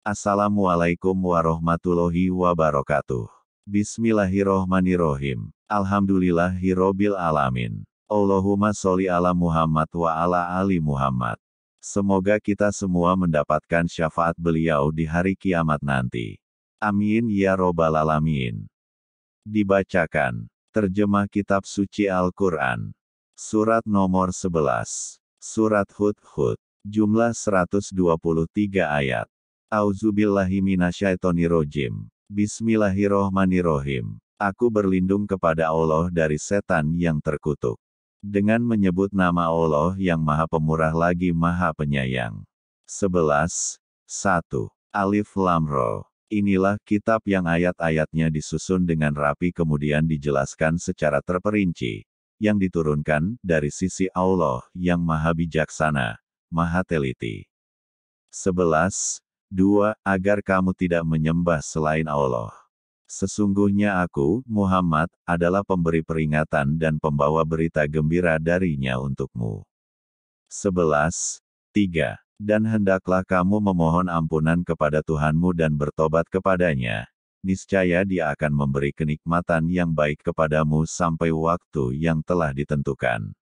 Assalamualaikum warahmatullahi wabarakatuh. Bismillahirrohmanirrohim. Alhamdulillahirobbil alamin. Allahumma sholli ala Muhammad wa ala ali Muhammad. Semoga kita semua mendapatkan syafaat beliau di hari kiamat nanti. Amin ya robbal alamin. Dibacakan. Terjemah Kitab Suci Al-Quran. Surat nomor 11. Surat Hud. Jumlah 123 ayat. Auzubillahi minasyaitonirrojim. Bismillahirrohmanirrohim. Aku berlindung kepada Allah dari setan yang terkutuk. Dengan menyebut nama Allah yang Maha Pemurah lagi Maha Penyayang. 11. 1. Alif Lam Ra. Inilah kitab yang ayat-ayatnya disusun dengan rapi kemudian dijelaskan secara terperinci, yang diturunkan dari sisi Allah yang Maha Bijaksana, Maha Teliti. 11. 2. Agar kamu tidak menyembah selain Allah. Sesungguhnya aku, Muhammad, adalah pemberi peringatan dan pembawa berita gembira darinya untukmu. 11. 3. Dan hendaklah kamu memohon ampunan kepada Tuhanmu dan bertobat kepadanya. Niscaya Dia akan memberi kenikmatan yang baik kepadamu sampai waktu yang telah ditentukan.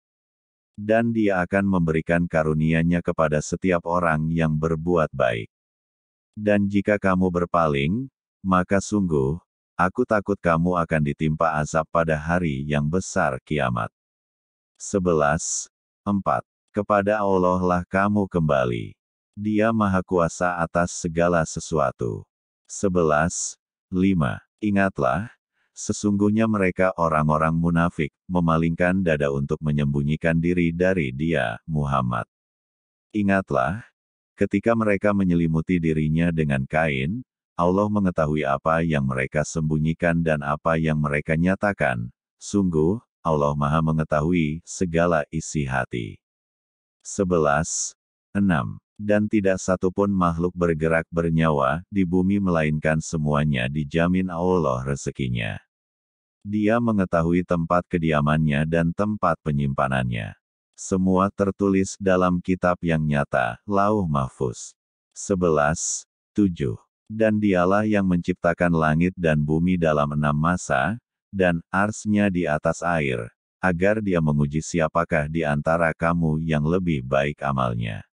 Dan Dia akan memberikan karunia-Nya kepada setiap orang yang berbuat baik. Dan jika kamu berpaling, maka sungguh, aku takut kamu akan ditimpa azab pada hari yang besar kiamat. 11. 4. Kepada Allah lah kamu kembali. Dia Maha Kuasa atas segala sesuatu. 11. 5. Ingatlah, sesungguhnya mereka orang-orang munafik, memalingkan dada untuk menyembunyikan diri dari Dia, Muhammad. Ingatlah, ketika mereka menyelimuti dirinya dengan kain, Allah mengetahui apa yang mereka sembunyikan dan apa yang mereka nyatakan. Sungguh, Allah Maha mengetahui segala isi hati. 11. 6. Dan tidak satupun makhluk bergerak bernyawa di bumi melainkan semuanya dijamin Allah rezekinya. Dia mengetahui tempat kediamannya dan tempat penyimpanannya. Semua tertulis dalam kitab yang nyata, Lauh Mahfuz. 11. 7. Dan Dialah yang menciptakan langit dan bumi dalam 6 masa, dan arsy-Nya di atas air, agar Dia menguji siapakah di antara kamu yang lebih baik amalnya.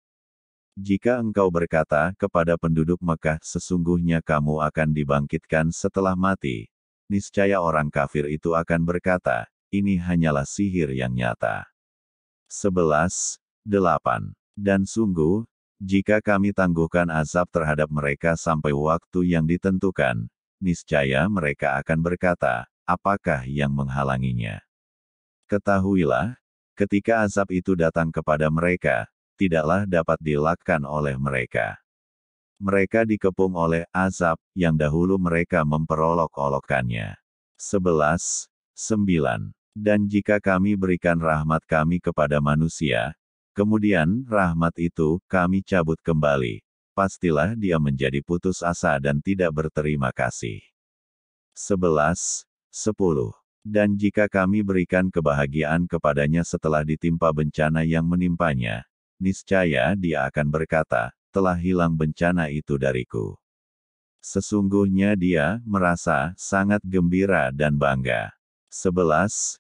Jika engkau berkata kepada penduduk Mekah sesungguhnya kamu akan dibangkitkan setelah mati, niscaya orang kafir itu akan berkata, ini hanyalah sihir yang nyata. 11. 8. Dan sungguh, jika kami tangguhkan azab terhadap mereka sampai waktu yang ditentukan, niscaya mereka akan berkata, apakah yang menghalanginya? Ketahuilah, ketika azab itu datang kepada mereka, tidaklah dapat dielakkan oleh mereka. Mereka dikepung oleh azab yang dahulu mereka memperolok-olokkannya. 11. 9. Dan jika kami berikan rahmat kami kepada manusia, kemudian rahmat itu kami cabut kembali, pastilah dia menjadi putus asa dan tidak berterima kasih. 11. 10. Dan jika kami berikan kebahagiaan kepadanya setelah ditimpa bencana yang menimpanya, niscaya dia akan berkata, telah hilang bencana itu dariku. Sesungguhnya dia merasa sangat gembira dan bangga. 11.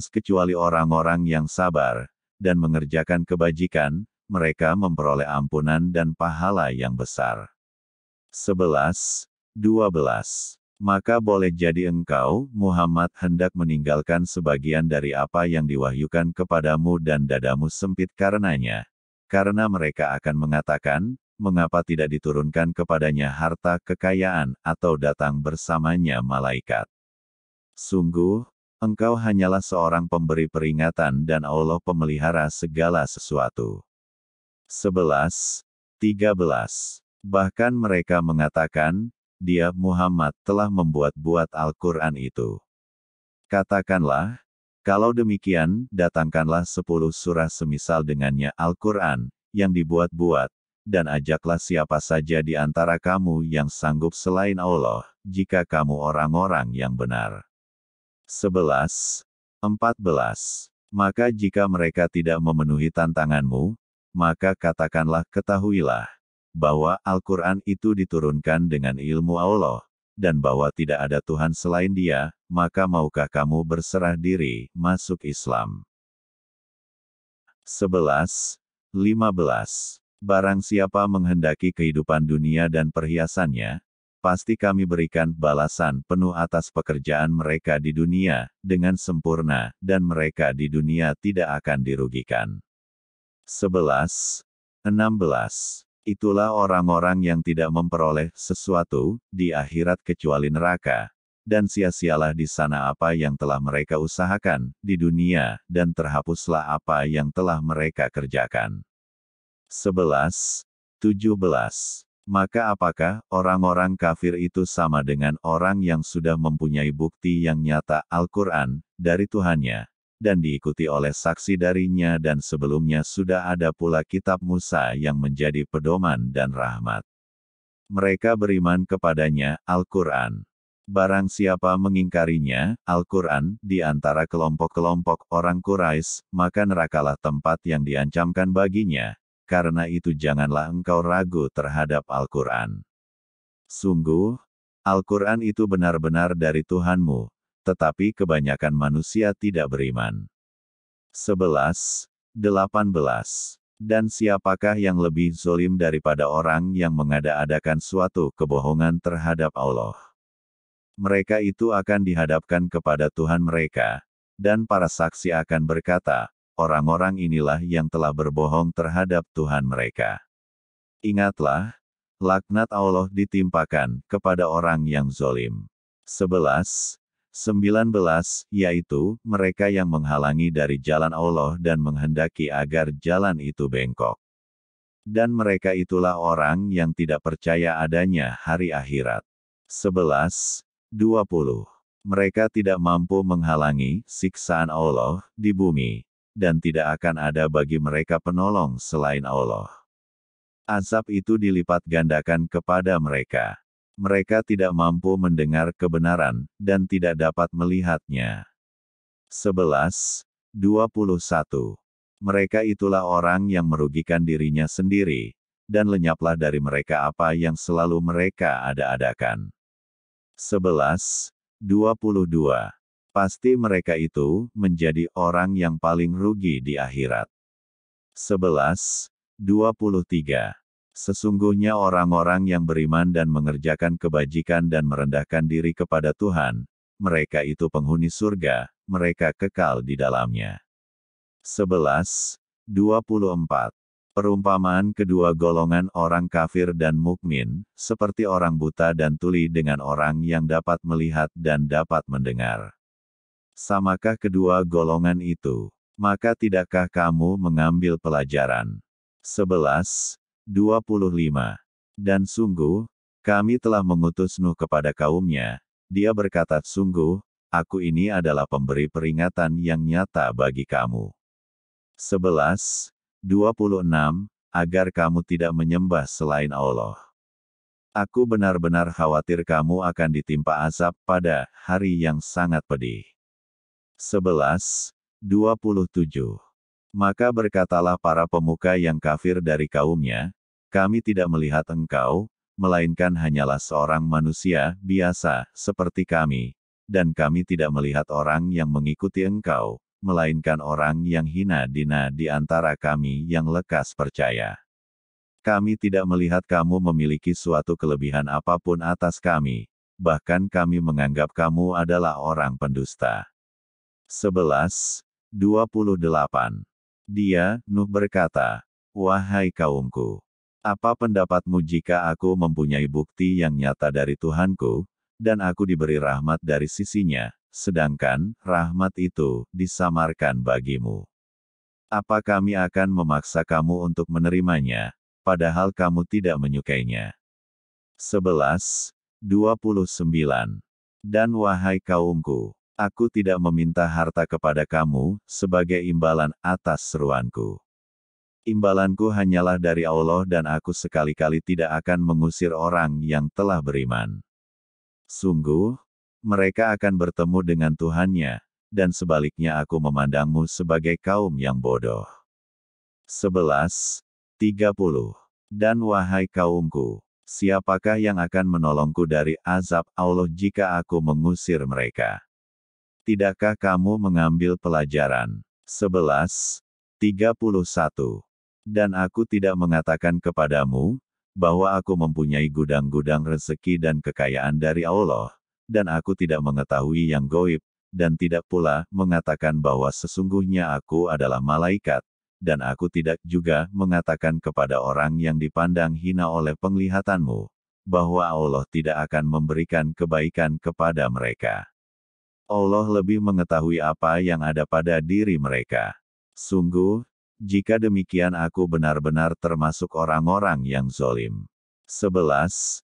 Kecuali orang-orang yang sabar, dan mengerjakan kebajikan, mereka memperoleh ampunan dan pahala yang besar. 11. 12. Maka boleh jadi engkau, Muhammad hendak meninggalkan sebagian dari apa yang diwahyukan kepadamu dan dadamu sempit karenanya. Karena mereka akan mengatakan, mengapa tidak diturunkan kepadanya harta kekayaan, atau datang bersamanya malaikat. Sungguh, engkau hanyalah seorang pemberi peringatan dan Allah pemelihara segala sesuatu. 11. 13. Bahkan mereka mengatakan, Dia Muhammad telah membuat-buat Al-Quran itu. Katakanlah, kalau demikian, datangkanlah 10 surah semisal dengannya Al-Quran, yang dibuat-buat, dan ajaklah siapa saja di antara kamu yang sanggup selain Allah, jika kamu orang-orang yang benar. 11. 14. Maka jika mereka tidak memenuhi tantanganmu, maka katakanlah ketahuilah, bahwa Al-Quran itu diturunkan dengan ilmu Allah, dan bahwa tidak ada Tuhan selain Dia, maka maukah kamu berserah diri, masuk Islam? 11. 15. Barang siapa menghendaki kehidupan dunia dan perhiasannya, pasti kami berikan balasan penuh atas pekerjaan mereka di dunia, dengan sempurna, dan mereka di dunia tidak akan dirugikan. 11. 16. Itulah orang-orang yang tidak memperoleh sesuatu di akhirat kecuali neraka, dan sia-sialah di sana apa yang telah mereka usahakan di dunia, dan terhapuslah apa yang telah mereka kerjakan. 11. 17. Maka apakah orang-orang kafir itu sama dengan orang yang sudah mempunyai bukti yang nyata Al-Quran dari Tuhannya, dan diikuti oleh saksi darinya, dan sebelumnya sudah ada pula kitab Musa yang menjadi pedoman dan rahmat. Mereka beriman kepadanya, Al-Quran. Barang siapa mengingkarinya, Al-Quran, di antara kelompok-kelompok orang Quraisy, maka nerakalah tempat yang diancamkan baginya. Karena itu janganlah engkau ragu terhadap Al-Quran. Sungguh, Al-Quran itu benar-benar dari Tuhanmu, tetapi kebanyakan manusia tidak beriman. 11. 18. Dan siapakah yang lebih zolim daripada orang yang mengada-adakan suatu kebohongan terhadap Allah? Mereka itu akan dihadapkan kepada Tuhan mereka, dan para saksi akan berkata, orang-orang inilah yang telah berbohong terhadap Tuhan mereka. Ingatlah, laknat Allah ditimpakan kepada orang yang zolim. 11. 19. Yaitu, mereka yang menghalangi dari jalan Allah dan menghendaki agar jalan itu bengkok. Dan mereka itulah orang yang tidak percaya adanya hari akhirat. 11. 20. Mereka tidak mampu menghalangi siksaan Allah di bumi, dan tidak akan ada bagi mereka penolong selain Allah. Azab itu dilipat gandakan kepada mereka. Mereka tidak mampu mendengar kebenaran, dan tidak dapat melihatnya. 11. 21. Mereka itulah orang yang merugikan dirinya sendiri, dan lenyaplah dari mereka apa yang selalu mereka ada-adakan. 11. 22. Pasti mereka itu menjadi orang yang paling rugi di akhirat. 11. 23. Sesungguhnya orang-orang yang beriman dan mengerjakan kebajikan dan merendahkan diri kepada Tuhan, mereka itu penghuni surga, mereka kekal di dalamnya. 11. 24. Perumpamaan kedua golongan orang kafir dan mukmin, seperti orang buta dan tuli dengan orang yang dapat melihat dan dapat mendengar. Samakah kedua golongan itu? Maka tidakkah kamu mengambil pelajaran? 11. 25. Dan sungguh, kami telah mengutus Nuh kepada kaumnya, dia berkata, sungguh, aku ini adalah pemberi peringatan yang nyata bagi kamu. 11. 26. Agar kamu tidak menyembah selain Allah. Aku benar-benar khawatir kamu akan ditimpa azab pada hari yang sangat pedih. 11. 27. Maka berkatalah para pemuka yang kafir dari kaumnya, kami tidak melihat engkau, melainkan hanyalah seorang manusia biasa seperti kami, dan kami tidak melihat orang yang mengikuti engkau, melainkan orang yang hina dina di antara kami yang lekas percaya. Kami tidak melihat kamu memiliki suatu kelebihan apapun atas kami, bahkan kami menganggap kamu adalah orang pendusta. 11. 28. Dia, Nuh berkata, wahai kaumku, apa pendapatmu jika aku mempunyai bukti yang nyata dari Tuhanku, dan aku diberi rahmat dari sisinya, sedangkan rahmat itu disamarkan bagimu? Apa kami akan memaksa kamu untuk menerimanya, padahal kamu tidak menyukainya? 11. 29. Dan wahai kaumku, aku tidak meminta harta kepada kamu sebagai imbalan atas seruanku. Imbalanku hanyalah dari Allah dan aku sekali-kali tidak akan mengusir orang yang telah beriman. Sungguh, mereka akan bertemu dengan Tuhannya, dan sebaliknya aku memandangmu sebagai kaum yang bodoh. 11. 30. Dan wahai kaumku, siapakah yang akan menolongku dari azab Allah jika aku mengusir mereka? Tidakkah kamu mengambil pelajaran? 11:31. Dan aku tidak mengatakan kepadamu, bahwa aku mempunyai gudang-gudang rezeki dan kekayaan dari Allah, dan aku tidak mengetahui yang goib, dan tidak pula mengatakan bahwa sesungguhnya aku adalah malaikat, dan aku tidak juga mengatakan kepada orang yang dipandang hina oleh penglihatanmu, bahwa Allah tidak akan memberikan kebaikan kepada mereka. Allah lebih mengetahui apa yang ada pada diri mereka. Sungguh, jika demikian aku benar-benar termasuk orang-orang yang zolim. 11:32.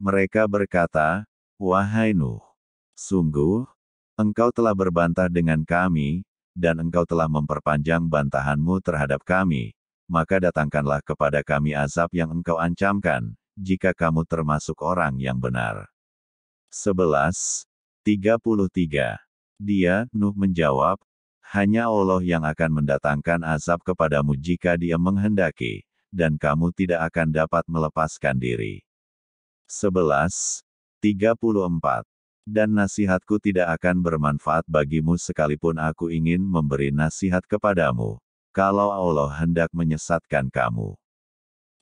Mereka berkata, wahai Nuh, sungguh, engkau telah berbantah dengan kami, dan engkau telah memperpanjang bantahanmu terhadap kami, maka datangkanlah kepada kami azab yang engkau ancamkan, jika kamu termasuk orang yang benar. 11:33. Dia, Nuh menjawab, hanya Allah yang akan mendatangkan azab kepadamu jika Dia menghendaki, dan kamu tidak akan dapat melepaskan diri. 11:34. Dan nasihatku tidak akan bermanfaat bagimu sekalipun aku ingin memberi nasihat kepadamu, kalau Allah hendak menyesatkan kamu.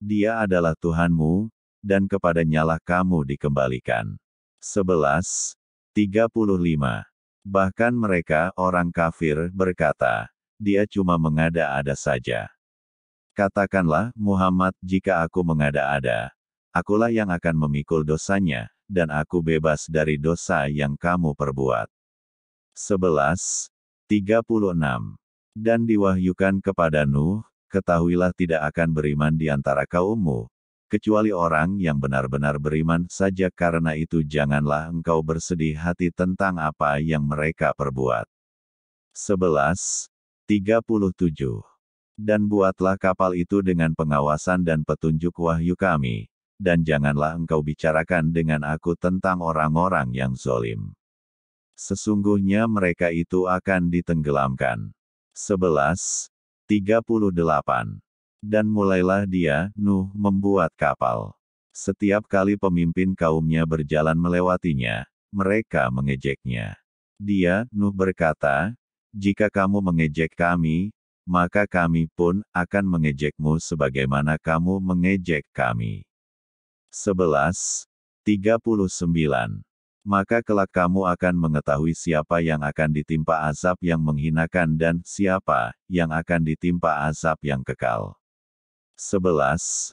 Dia adalah Tuhanmu, dan kepadanyalah kamu dikembalikan. 11:35. Bahkan mereka, orang kafir, berkata, dia cuma mengada-ada saja. Katakanlah, Muhammad, jika aku mengada-ada, akulah yang akan memikul dosanya, dan aku bebas dari dosa yang kamu perbuat. 11:36. Dan diwahyukan kepada Nuh, ketahuilah tidak akan beriman di antara kaummu, kecuali orang yang benar-benar beriman saja, karena itu janganlah engkau bersedih hati tentang apa yang mereka perbuat. 11:37. Dan buatlah kapal itu dengan pengawasan dan petunjuk wahyu kami, dan janganlah engkau bicarakan dengan aku tentang orang-orang yang zolim. Sesungguhnya mereka itu akan ditenggelamkan. 11:38. Dan mulailah dia, Nuh, membuat kapal. Setiap kali pemimpin kaumnya berjalan melewatinya, mereka mengejeknya. Dia, Nuh, berkata, jika kamu mengejek kami, maka kami pun akan mengejekmu sebagaimana kamu mengejek kami. 11:39. Maka kelak kamu akan mengetahui siapa yang akan ditimpa azab yang menghinakan dan siapa yang akan ditimpa azab yang kekal. 11:40.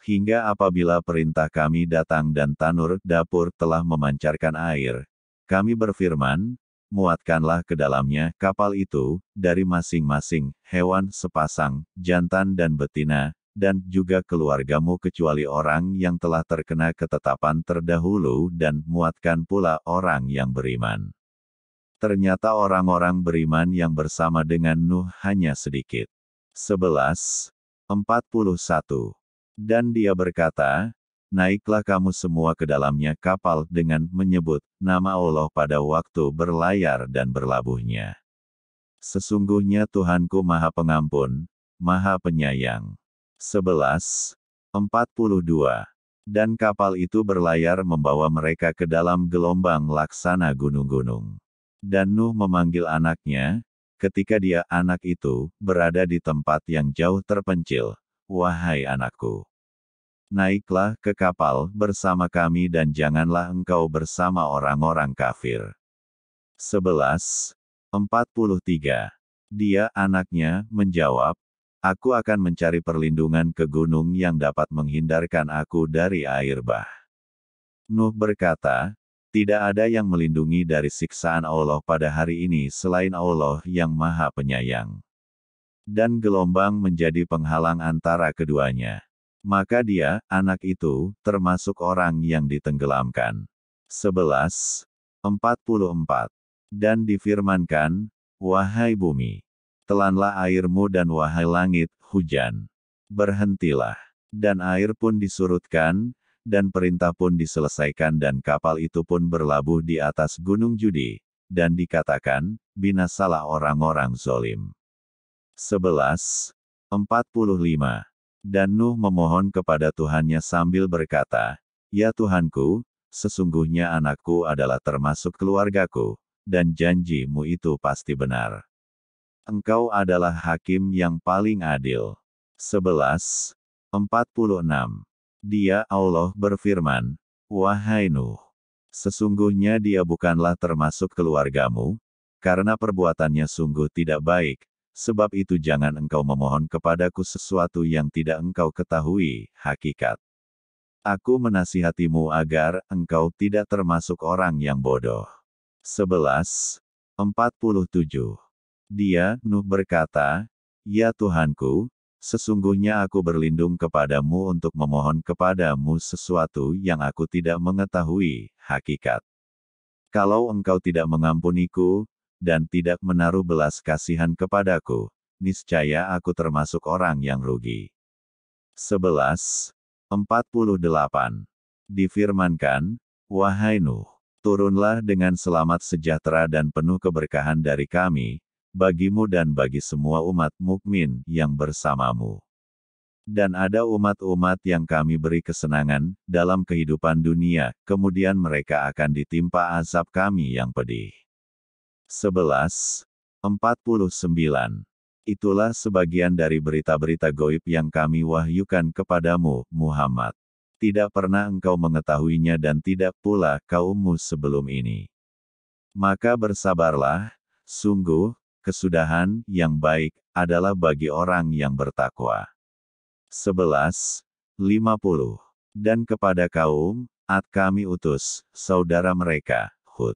Hingga apabila perintah kami datang dan tanur dapur telah memancarkan air, kami berfirman, muatkanlah ke dalamnya kapal itu, dari masing-masing hewan sepasang, jantan dan betina, dan juga keluargamu kecuali orang yang telah terkena ketetapan terdahulu, dan muatkan pula orang yang beriman. Ternyata orang-orang beriman yang bersama dengan Nuh hanya sedikit. 11:41. Dan dia berkata, naiklah kamu semua ke dalamnya kapal dengan menyebut nama Allah pada waktu berlayar dan berlabuhnya. Sesungguhnya Tuhanku Maha Pengampun, Maha Penyayang. 11:42. Dan kapal itu berlayar membawa mereka ke dalam gelombang laksana gunung-gunung. Dan Nuh memanggil anaknya, ketika dia, anak itu, berada di tempat yang jauh terpencil, wahai anakku, naiklah ke kapal bersama kami dan janganlah engkau bersama orang-orang kafir. 11:43. Dia, anaknya, menjawab, aku akan mencari perlindungan ke gunung yang dapat menghindarkan aku dari air bah. Nuh berkata, tidak ada yang melindungi dari siksaan Allah pada hari ini selain Allah yang Maha Penyayang. Dan gelombang menjadi penghalang antara keduanya. Maka dia, anak itu, termasuk orang yang ditenggelamkan. 11:44. Dan difirmankan, wahai bumi, telanlah airmu dan wahai langit, hujan. Berhentilah. Dan air pun disurutkan, dan perintah pun diselesaikan dan kapal itu pun berlabuh di atas gunung Judi, dan dikatakan, binasalah orang-orang zolim. 45. Dan Nuh memohon kepada Tuhannya sambil berkata, "Ya Tuhanku, sesungguhnya anakku adalah termasuk keluargaku, dan janji-Mu itu pasti benar. Engkau adalah hakim yang paling adil." 11:46. Dia Allah berfirman, "Wahai Nuh, sesungguhnya dia bukanlah termasuk keluargamu, karena perbuatannya sungguh tidak baik, sebab itu jangan engkau memohon kepadaku sesuatu yang tidak engkau ketahui hakikat. Aku menasihatimu agar engkau tidak termasuk orang yang bodoh." 11:47. Dia, Nuh berkata, "Ya Tuhanku, sesungguhnya aku berlindung kepadamu untuk memohon kepadamu sesuatu yang aku tidak mengetahui hakikat. Kalau engkau tidak mengampuniku, dan tidak menaruh belas kasihan kepadaku, niscaya aku termasuk orang yang rugi." 11:48. Difirmankan, "Wahai Nuh, turunlah dengan selamat sejahtera dan penuh keberkahan dari kami, bagimu dan bagi semua umat mukmin yang bersamamu. Dan ada umat-umat yang kami beri kesenangan dalam kehidupan dunia, kemudian mereka akan ditimpa azab kami yang pedih." 11:49. Itulah sebagian dari berita-berita goib yang kami wahyukan kepadamu, Muhammad. Tidak pernah engkau mengetahuinya dan tidak pula kaummu sebelum ini. Maka bersabarlah, sungguh, kesudahan yang baik adalah bagi orang yang bertakwa. 11:50. Dan kepada kaum Ad kami utus saudara mereka, Hud.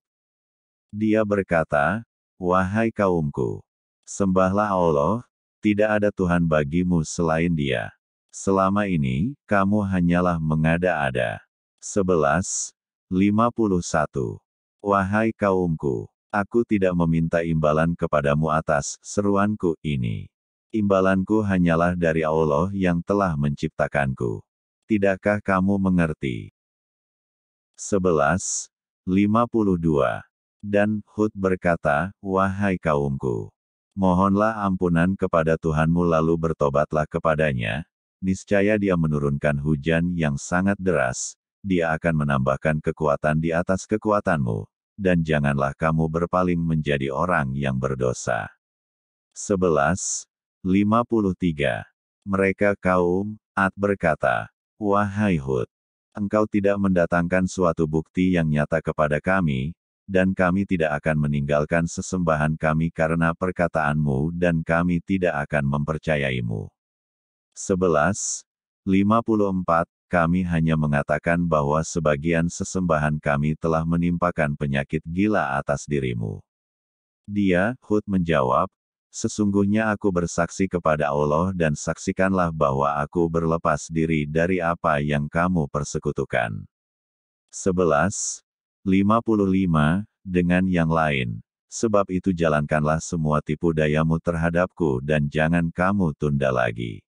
Dia berkata, "Wahai kaumku, sembahlah Allah, tidak ada Tuhan bagimu selain Dia. Selama ini, kamu hanyalah mengada-ada." 11:51. Wahai kaumku, aku tidak meminta imbalan kepadamu atas seruanku ini. Imbalanku hanyalah dari Allah yang telah menciptakanku. Tidakkah kamu mengerti? 11:52. Dan Hud berkata, "Wahai kaumku, mohonlah ampunan kepada Tuhanmu lalu bertobatlah kepadanya, niscaya Dia menurunkan hujan yang sangat deras, Dia akan menambahkan kekuatan di atas kekuatanmu, dan janganlah kamu berpaling menjadi orang yang berdosa." 11:53. Mereka kaum Ad berkata, "Wahai Hud, engkau tidak mendatangkan suatu bukti yang nyata kepada kami, dan kami tidak akan meninggalkan sesembahan kami karena perkataanmu dan kami tidak akan mempercayaimu." 11:54. Kami hanya mengatakan bahwa sebagian sesembahan kami telah menimpakan penyakit gila atas dirimu. Dia, Hud menjawab, "Sesungguhnya aku bersaksi kepada Allah dan saksikanlah bahwa aku berlepas diri dari apa yang kamu persekutukan." 11:55. Dengan yang lain, sebab itu jalankanlah semua tipu dayamu terhadapku dan jangan kamu tunda lagi.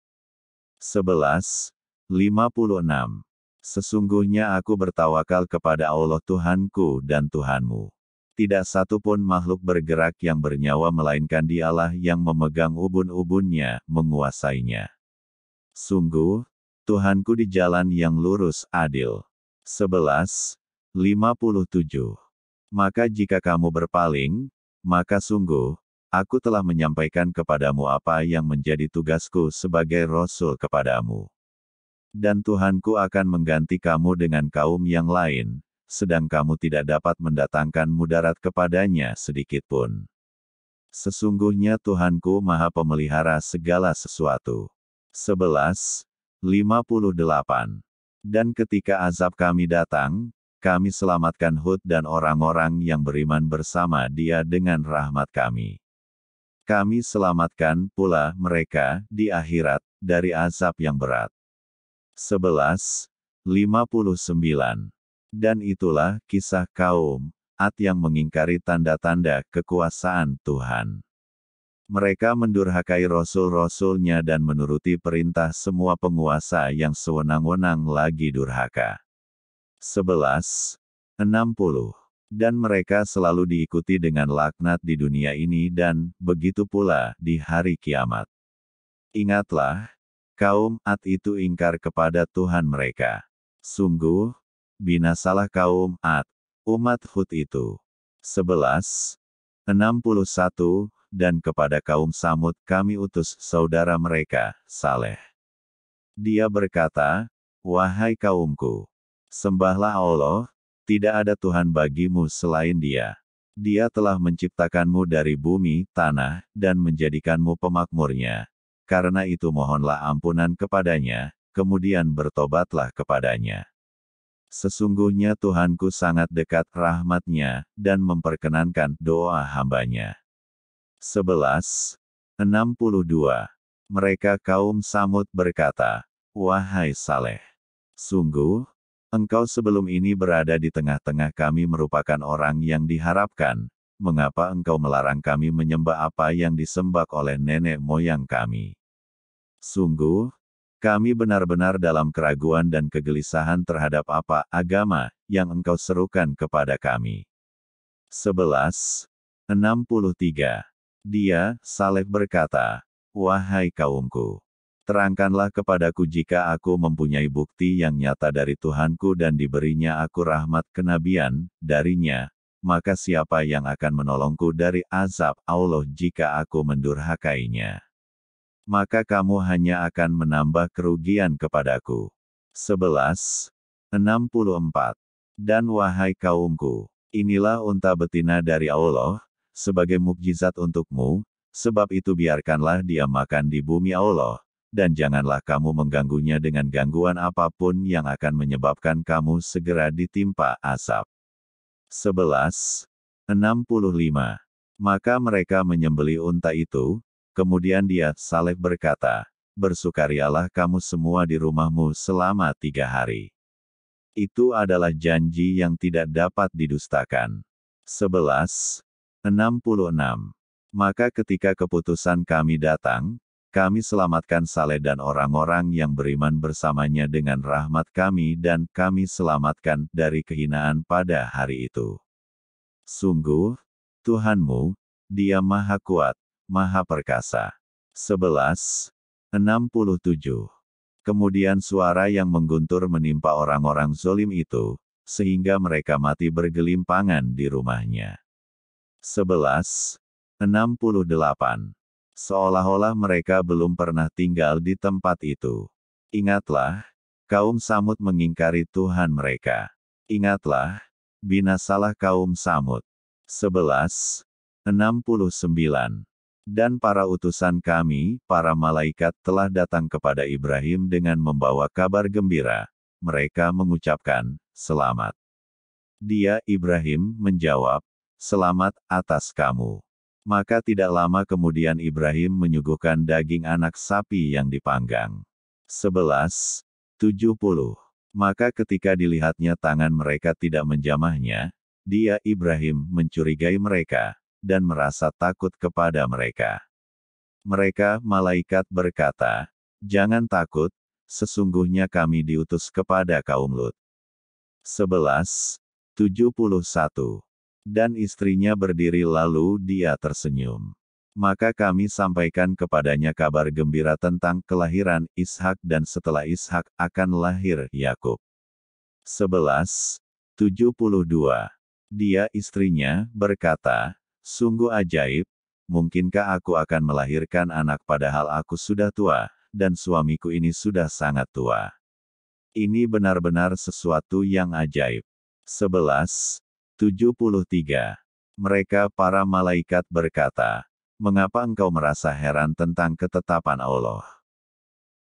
11:56. Sesungguhnya aku bertawakal kepada Allah Tuhanku dan Tuhanmu. Tidak satu pun makhluk bergerak yang bernyawa melainkan Dialah yang memegang ubun-ubunnya, menguasainya. Sungguh, Tuhanku di jalan yang lurus adil. 11:57. Maka jika kamu berpaling, maka sungguh, aku telah menyampaikan kepadamu apa yang menjadi tugasku sebagai Rasul kepadamu. Dan Tuhanku akan mengganti kamu dengan kaum yang lain, sedang kamu tidak dapat mendatangkan mudarat kepadanya sedikitpun. Sesungguhnya Tuhanku Maha Pemelihara segala sesuatu. 11:58. Dan ketika azab kami datang, kami selamatkan Hud dan orang-orang yang beriman bersama dia dengan rahmat kami. Kami selamatkan pula mereka di akhirat dari azab yang berat. 11:59. Dan itulah kisah kaum Ad yang mengingkari tanda-tanda kekuasaan Tuhan. Mereka mendurhakai rasul-rasulnya dan menuruti perintah semua penguasa yang sewenang-wenang lagi durhaka. 11:60. Dan mereka selalu diikuti dengan laknat di dunia ini dan begitu pula di hari kiamat. Ingatlah, kaum Ad itu ingkar kepada Tuhan mereka. Sungguh, binasalah kaum Ad, umat Hud itu. 11:61, dan kepada kaum Samud kami utus saudara mereka, Saleh. Dia berkata, wahai kaumku, sembahlah Allah, tidak ada Tuhan bagimu selain Dia. Dia telah menciptakanmu dari bumi, tanah, dan menjadikanmu pemakmurnya. Karena itu mohonlah ampunan kepadanya, kemudian bertobatlah kepadanya. Sesungguhnya Tuhanku sangat dekat rahmat-Nya, dan memperkenankan doa hamba-Nya. 11:62. Mereka kaum Samud berkata, wahai Saleh, sungguh, engkau sebelum ini berada di tengah-tengah kami merupakan orang yang diharapkan, mengapa engkau melarang kami menyembah apa yang disembah oleh nenek moyang kami? Sungguh, kami benar-benar dalam keraguan dan kegelisahan terhadap apa agama yang engkau serukan kepada kami. 11:63. Dia, Saleh berkata, wahai kaumku, terangkanlah kepadaku jika aku mempunyai bukti yang nyata dari Tuhanku dan diberinya aku rahmat kenabian darinya, maka siapa yang akan menolongku dari azab Allah jika aku mendurhakainya? Maka kamu hanya akan menambah kerugian kepadaku. 11:64. Dan wahai kaumku, inilah unta betina dari Allah, sebagai mukjizat untukmu, sebab itu biarkanlah dia makan di bumi Allah, dan janganlah kamu mengganggunya dengan gangguan apapun yang akan menyebabkan kamu segera ditimpa azab. 11:65. Maka mereka menyembelih unta itu, kemudian dia, Saleh berkata, bersukarialah kamu semua di rumahmu selama 3 hari. Itu adalah janji yang tidak dapat didustakan. 11:66. Maka ketika keputusan kami datang, kami selamatkan Saleh dan orang-orang yang beriman bersamanya dengan rahmat kami dan kami selamatkan dari kehinaan pada hari itu. Sungguh, Tuhanmu, Dia Maha Kuat, Maha Perkasa. 11:67. Kemudian suara yang mengguntur menimpa orang-orang zolim itu, sehingga mereka mati bergelimpangan di rumahnya. 11:68. Seolah-olah mereka belum pernah tinggal di tempat itu. Ingatlah, kaum Samud mengingkari Tuhan mereka. Ingatlah, binasalah kaum Samud. 11:69. Dan para utusan kami, para malaikat telah datang kepada Ibrahim dengan membawa kabar gembira. Mereka mengucapkan, selamat. Dia, Ibrahim, menjawab, selamat atas kamu. Maka tidak lama kemudian Ibrahim menyuguhkan daging anak sapi yang dipanggang. 11:70. Maka ketika dilihatnya tangan mereka tidak menjamahnya, dia, Ibrahim, mencurigai mereka, dan merasa takut kepada mereka. Mereka, malaikat, berkata, jangan takut, sesungguhnya kami diutus kepada kaum Lut. 11:71. Dan istrinya berdiri lalu dia tersenyum. Maka kami sampaikan kepadanya kabar gembira tentang kelahiran Ishak dan setelah Ishak akan lahir Yakub. 11:72. Dia, istrinya, berkata, sungguh ajaib, mungkinkah aku akan melahirkan anak padahal aku sudah tua, dan suamiku ini sudah sangat tua. Ini benar-benar sesuatu yang ajaib. 11:73. Mereka para malaikat berkata, mengapa engkau merasa heran tentang ketetapan Allah?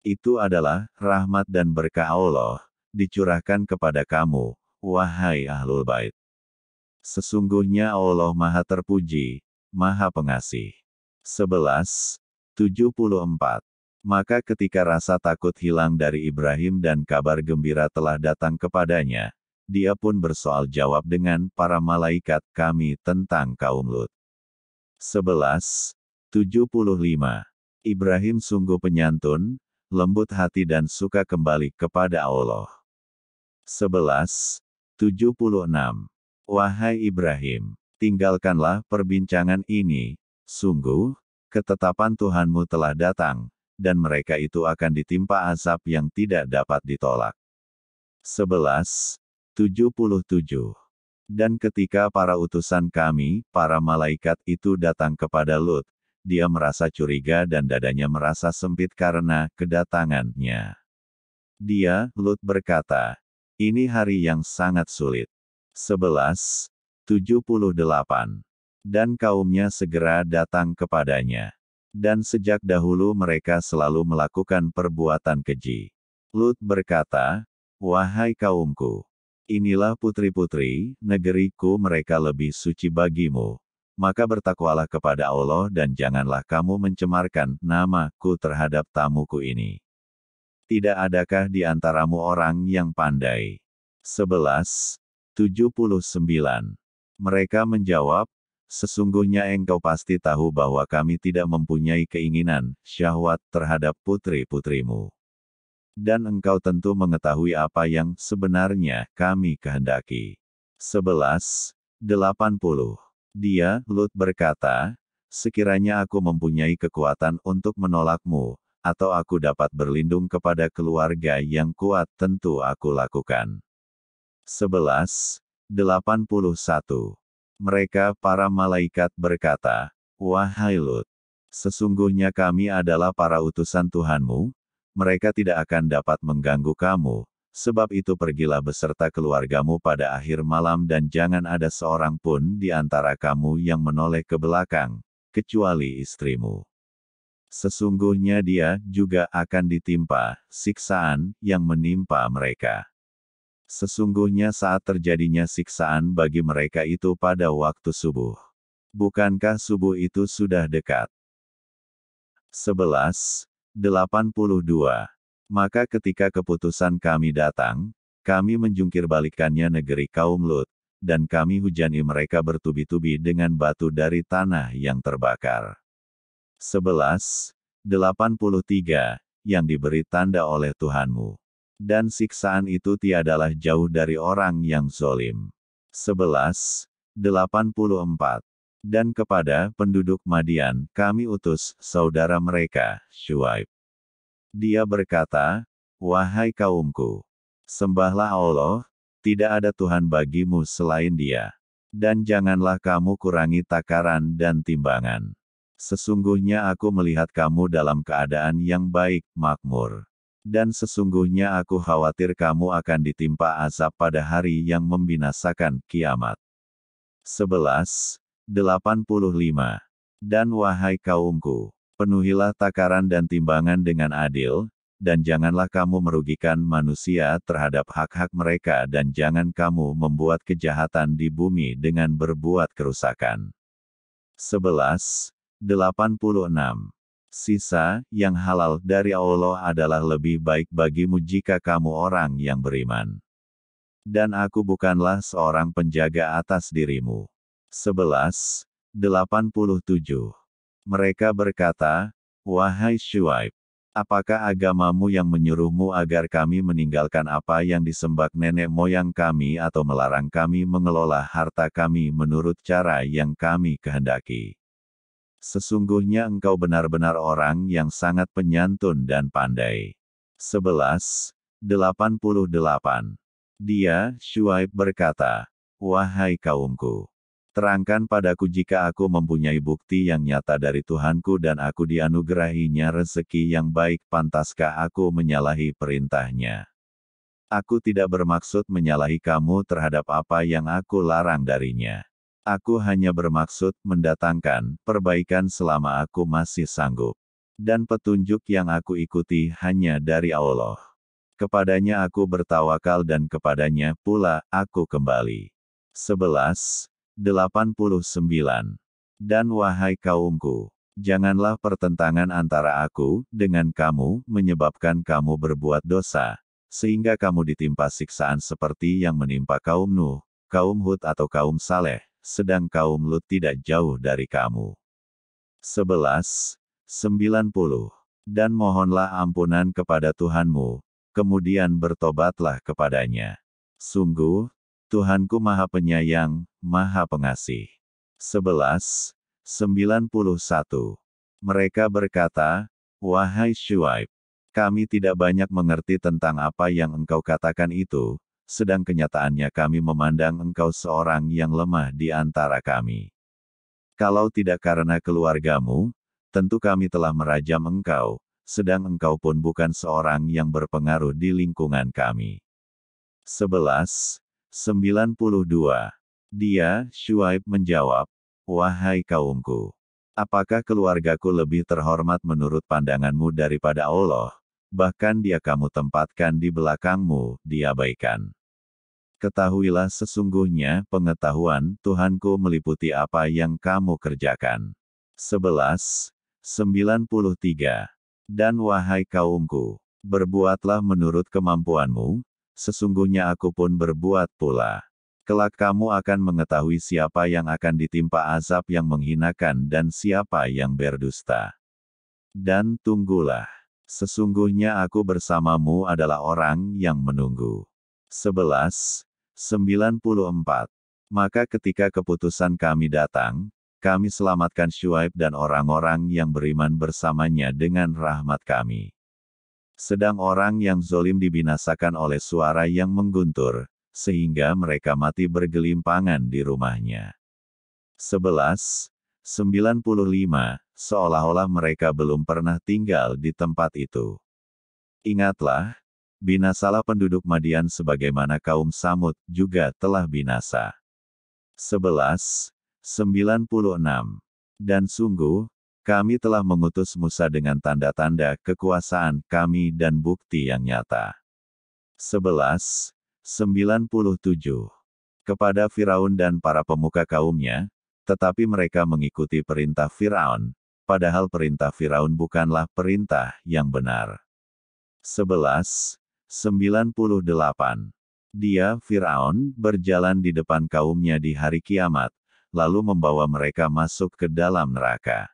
Itu adalah rahmat dan berkah Allah, dicurahkan kepada kamu, wahai Ahlul Bait. Sesungguhnya Allah Maha Terpuji, Maha Pengasih. 11:74. Maka ketika rasa takut hilang dari Ibrahim dan kabar gembira telah datang kepadanya, dia pun bersoal jawab dengan para malaikat kami tentang kaum Lut. 11:75. Ibrahim sungguh penyantun, lembut hati dan suka kembali kepada Allah. 11:76. Wahai Ibrahim, tinggalkanlah perbincangan ini, sungguh, ketetapan Tuhanmu telah datang, dan mereka itu akan ditimpa azab yang tidak dapat ditolak. 11:77. Dan ketika para utusan kami, para malaikat itu datang kepada Lut, dia merasa curiga dan dadanya merasa sempit karena kedatangannya. Dia, Lut berkata, ini hari yang sangat sulit. 11:78. Dan kaumnya segera datang kepadanya. Dan sejak dahulu mereka selalu melakukan perbuatan keji. Lut berkata, wahai kaumku, inilah putri-putri negeriku, mereka lebih suci bagimu. Maka bertakwalah kepada Allah dan janganlah kamu mencemarkan namaku terhadap tamuku ini. Tidak adakah di antaramu orang yang pandai? 11:79. Mereka menjawab, sesungguhnya engkau pasti tahu bahwa kami tidak mempunyai keinginan, syahwat terhadap putri-putrimu. Dan engkau tentu mengetahui apa yang sebenarnya kami kehendaki. 11:80. Dia, Lut berkata, sekiranya aku mempunyai kekuatan untuk menolakmu, atau aku dapat berlindung kepada keluarga yang kuat, tentu aku lakukan. 11:81. Mereka para malaikat berkata, wahai Lut, sesungguhnya kami adalah para utusan Tuhanmu, mereka tidak akan dapat mengganggu kamu, sebab itu pergilah beserta keluargamu pada akhir malam dan jangan ada seorang pun di antara kamu yang menoleh ke belakang, kecuali istrimu. Sesungguhnya dia juga akan ditimpa siksaan yang menimpa mereka. Sesungguhnya saat terjadinya siksaan bagi mereka itu pada waktu subuh. Bukankah subuh itu sudah dekat? 11:82. Maka ketika keputusan kami datang, kami menjungkirbalikkannya negeri kaum Lut, dan kami hujani mereka bertubi-tubi dengan batu dari tanah yang terbakar. 11:83. Yang diberi tanda oleh Tuhanmu. Dan siksaan itu tiadalah jauh dari orang yang zolim. 11:84. Dan kepada penduduk Madian, kami utus saudara mereka, Syuaib. Dia berkata, wahai kaumku, sembahlah Allah, tidak ada Tuhan bagimu selain Dia. Dan janganlah kamu kurangi takaran dan timbangan. Sesungguhnya aku melihat kamu dalam keadaan yang baik, makmur. Dan sesungguhnya aku khawatir kamu akan ditimpa azab pada hari yang membinasakan, kiamat. 11:85. Dan wahai kaumku, penuhilah takaran dan timbangan dengan adil, dan janganlah kamu merugikan manusia terhadap hak-hak mereka dan jangan kamu membuat kejahatan di bumi dengan berbuat kerusakan. 11:86. Sisa yang halal dari Allah adalah lebih baik bagimu jika kamu orang yang beriman. Dan aku bukanlah seorang penjaga atas dirimu. 11:87. Mereka berkata, wahai Syuaib, apakah agamamu yang menyuruhmu agar kami meninggalkan apa yang disembah nenek moyang kami atau melarang kami mengelola harta kami menurut cara yang kami kehendaki? Sesungguhnya engkau benar-benar orang yang sangat penyantun dan pandai. 11:88. Dia, Syuaib berkata, wahai kaumku, terangkan padaku jika aku mempunyai bukti yang nyata dari Tuhanku dan aku dianugerahinya rezeki yang baik, pantaskah aku menyalahi perintahnya? Aku tidak bermaksud menyalahi kamu terhadap apa yang aku larang darinya. Aku hanya bermaksud mendatangkan perbaikan selama aku masih sanggup. Dan petunjuk yang aku ikuti hanya dari Allah. Kepadanya aku bertawakal dan kepadanya pula aku kembali. 11:89. Dan wahai kaumku, janganlah pertentangan antara aku dengan kamu menyebabkan kamu berbuat dosa, sehingga kamu ditimpa siksaan seperti yang menimpa kaum Nuh, kaum Hud atau kaum Saleh, sedang kaum Lut tidak jauh dari kamu. 11:90. Dan mohonlah ampunan kepada Tuhanmu, kemudian bertobatlah kepadanya. Sungguh, Tuhanku Maha Penyayang, Maha Pengasih. 11:91. Mereka berkata, Wahai Syuaib, kami tidak banyak mengerti tentang apa yang engkau katakan itu, sedang kenyataannya kami memandang engkau seorang yang lemah di antara kami. Kalau tidak karena keluargamu, tentu kami telah merajam engkau, sedang engkau pun bukan seorang yang berpengaruh di lingkungan kami. 11:92. Dia, Syuaib menjawab, wahai kaumku, apakah keluargaku lebih terhormat menurut pandanganmu daripada Allah? Bahkan dia kamu tempatkan di belakangmu, diabaikan. Ketahuilah sesungguhnya pengetahuan Tuhanku meliputi apa yang kamu kerjakan. 11:93. Dan wahai kaumku, berbuatlah menurut kemampuanmu, sesungguhnya aku pun berbuat pula. Kelak kamu akan mengetahui siapa yang akan ditimpa azab yang menghinakan dan siapa yang berdusta. Dan tunggulah. Sesungguhnya aku bersamamu adalah orang yang menunggu. 11:94. Maka ketika keputusan kami datang, kami selamatkan Syuaib dan orang-orang yang beriman bersamanya dengan rahmat kami. Sedang orang yang zolim dibinasakan oleh suara yang mengguntur, sehingga mereka mati bergelimpangan di rumahnya. 11:95. Seolah-olah mereka belum pernah tinggal di tempat itu. Ingatlah, binasalah penduduk Madian sebagaimana kaum Samud juga telah binasa. 11:96. Dan sungguh, kami telah mengutus Musa dengan tanda-tanda kekuasaan kami dan bukti yang nyata. 11:97. Kepada Firaun dan para pemuka kaumnya, tetapi mereka mengikuti perintah Firaun, padahal perintah Firaun bukanlah perintah yang benar. 11:98. Dia, Firaun, berjalan di depan kaumnya di hari kiamat, lalu membawa mereka masuk ke dalam neraka.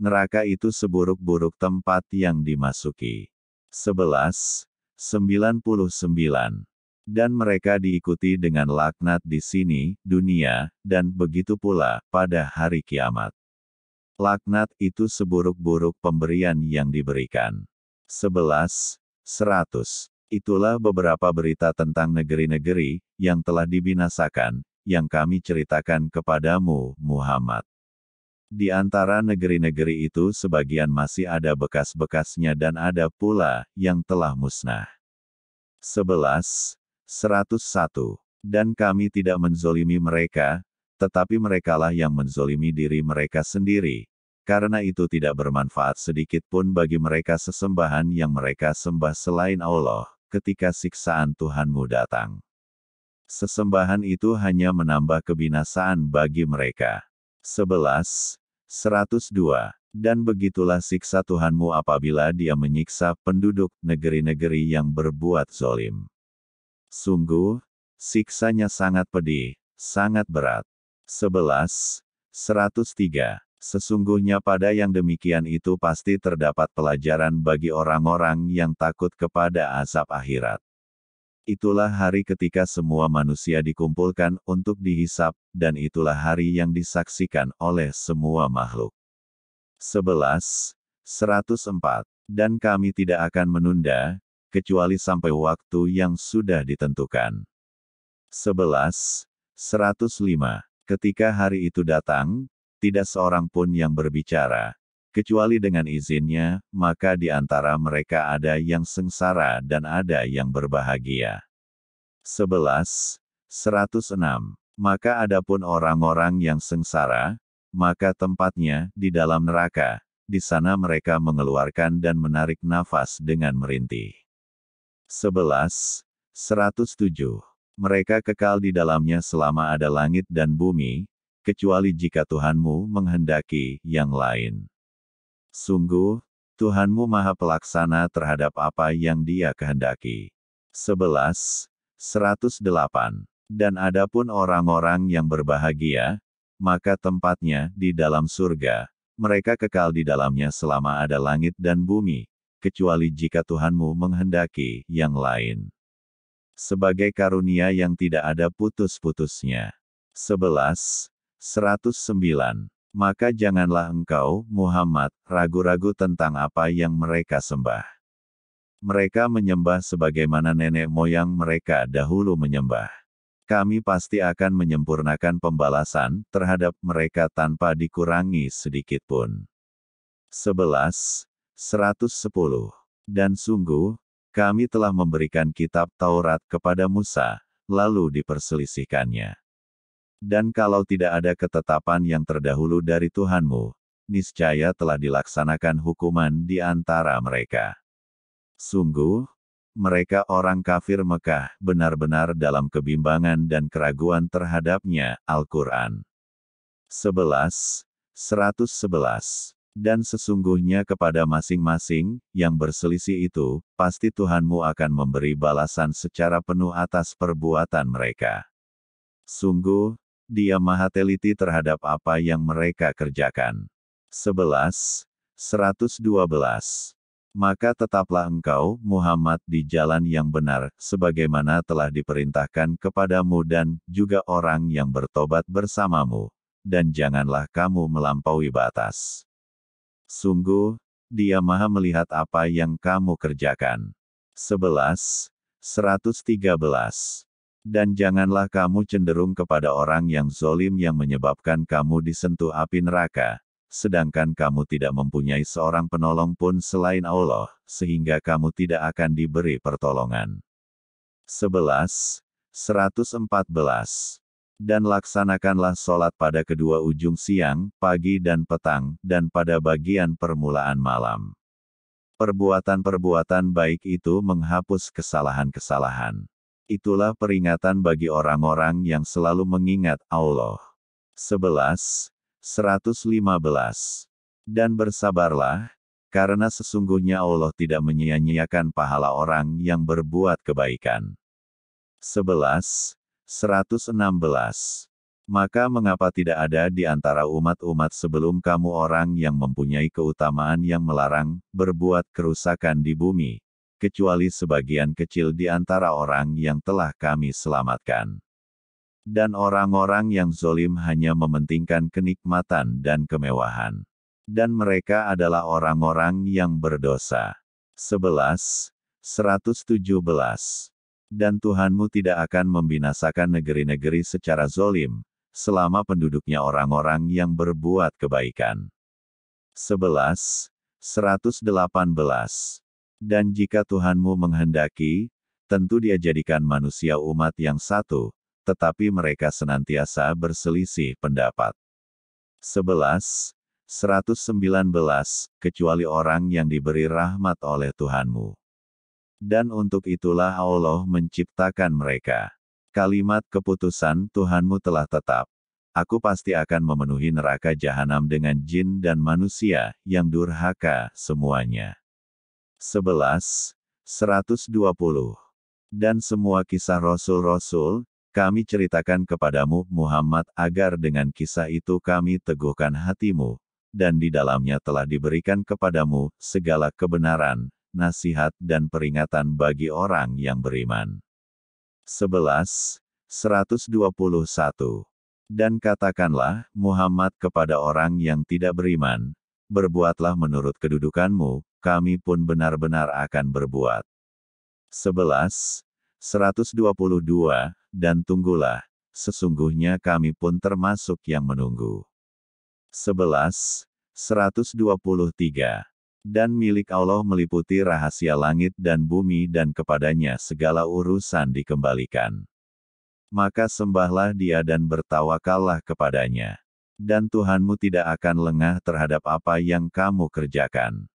Neraka itu seburuk-buruk tempat yang dimasuki. 11:99. Dan mereka diikuti dengan laknat di sini, dunia, dan begitu pula pada hari kiamat. Laknat itu seburuk-buruk pemberian yang diberikan. 11:100. Itulah beberapa berita tentang negeri-negeri yang telah dibinasakan, yang kami ceritakan kepadamu, Muhammad. Di antara negeri-negeri itu sebagian masih ada bekas-bekasnya dan ada pula yang telah musnah. 11:101. Dan kami tidak menzolimi mereka, tetapi merekalah yang menzolimi diri mereka sendiri. Karena itu tidak bermanfaat sedikit pun bagi mereka sesembahan yang mereka sembah selain Allah, ketika siksaan Tuhanmu datang. Sesembahan itu hanya menambah kebinasaan bagi mereka. 11:102. Dan begitulah siksa Tuhanmu apabila Dia menyiksa penduduk negeri-negeri yang berbuat zolim. Sungguh, siksanya sangat pedih, sangat berat. 11:103. Sesungguhnya pada yang demikian itu pasti terdapat pelajaran bagi orang-orang yang takut kepada azab akhirat. Itulah hari ketika semua manusia dikumpulkan untuk dihisap, dan itulah hari yang disaksikan oleh semua makhluk. 11:104. Dan kami tidak akan menunda, kecuali sampai waktu yang sudah ditentukan. 11:105. Ketika hari itu datang, tidak seorang pun yang berbicara, kecuali dengan izinnya, maka di antara mereka ada yang sengsara dan ada yang berbahagia. 11:106. Maka adapun orang-orang yang sengsara, maka tempatnya di dalam neraka, di sana mereka mengeluarkan dan menarik nafas dengan merintih. 11:107. Mereka kekal di dalamnya selama ada langit dan bumi, kecuali jika Tuhanmu menghendaki yang lain. Sungguh, Tuhanmu Maha Pelaksana terhadap apa yang Dia kehendaki. 11:108. Dan adapun orang-orang yang berbahagia, maka tempatnya di dalam surga, mereka kekal di dalamnya selama ada langit dan bumi, kecuali jika Tuhanmu menghendaki yang lain. Sebagai karunia yang tidak ada putus-putusnya. 11:109. Maka janganlah engkau, Muhammad, ragu-ragu tentang apa yang mereka sembah. Mereka menyembah sebagaimana nenek moyang mereka dahulu menyembah. Kami pasti akan menyempurnakan pembalasan terhadap mereka tanpa dikurangi sedikitpun. 11. 110. Dan sungguh, kami telah memberikan kitab Taurat kepada Musa, lalu diperselisihkannya. Dan kalau tidak ada ketetapan yang terdahulu dari Tuhanmu, niscaya telah dilaksanakan hukuman di antara mereka. Sungguh, mereka orang kafir Mekah benar-benar dalam kebimbangan dan keraguan terhadapnya, Al-Quran. 11. 111. Dan sesungguhnya kepada masing-masing yang berselisih itu, pasti Tuhanmu akan memberi balasan secara penuh atas perbuatan mereka. Sungguh, Dia maha teliti terhadap apa yang mereka kerjakan. 11. 112. Maka tetaplah engkau, Muhammad, di jalan yang benar, sebagaimana telah diperintahkan kepadamu dan juga orang yang bertobat bersamamu. Dan janganlah kamu melampaui batas. Sungguh, Dia maha melihat apa yang kamu kerjakan. 11. 113. Dan janganlah kamu cenderung kepada orang yang zolim yang menyebabkan kamu disentuh api neraka, sedangkan kamu tidak mempunyai seorang penolong pun selain Allah, sehingga kamu tidak akan diberi pertolongan. 11. 114. Dan laksanakanlah sholat pada kedua ujung siang, pagi dan petang, dan pada bagian permulaan malam. Perbuatan-perbuatan baik itu menghapus kesalahan-kesalahan. Itulah peringatan bagi orang-orang yang selalu mengingat Allah. 11. 115. Dan bersabarlah, karena sesungguhnya Allah tidak menyia-nyiakan pahala orang yang berbuat kebaikan. 11. 116. Maka mengapa tidak ada di antara umat-umat sebelum kamu orang yang mempunyai keutamaan yang melarang berbuat kerusakan di bumi, kecuali sebagian kecil di antara orang yang telah kami selamatkan. Dan orang-orang yang zolim hanya mementingkan kenikmatan dan kemewahan. Dan mereka adalah orang-orang yang berdosa. 11. 117. Dan Tuhanmu tidak akan membinasakan negeri-negeri secara zolim, selama penduduknya orang-orang yang berbuat kebaikan. 11. 118. Dan jika Tuhanmu menghendaki, tentu Dia jadikan manusia umat yang satu, tetapi mereka senantiasa berselisih pendapat. 11. 119. Kecuali orang yang diberi rahmat oleh Tuhanmu. Dan untuk itulah Allah menciptakan mereka. Kalimat keputusan Tuhanmu telah tetap. Aku pasti akan memenuhi neraka jahanam dengan jin dan manusia, yang durhaka semuanya. 11. 120. Dan semua kisah Rasul-Rasul, kami ceritakan kepadamu, Muhammad, agar dengan kisah itu kami teguhkan hatimu, dan di dalamnya telah diberikan kepadamu segala kebenaran, nasihat dan peringatan bagi orang yang beriman. 11. 121. Dan katakanlah, Muhammad, kepada orang yang tidak beriman, berbuatlah menurut kedudukanmu, kami pun benar-benar akan berbuat. 11. 122. Dan tunggulah, sesungguhnya kami pun termasuk yang menunggu. 11. 123. Dan milik Allah meliputi rahasia langit dan bumi dan kepadanya segala urusan dikembalikan. Maka sembahlah Dia dan bertawakallah kepadanya. Dan Tuhanmu tidak akan lengah terhadap apa yang kamu kerjakan.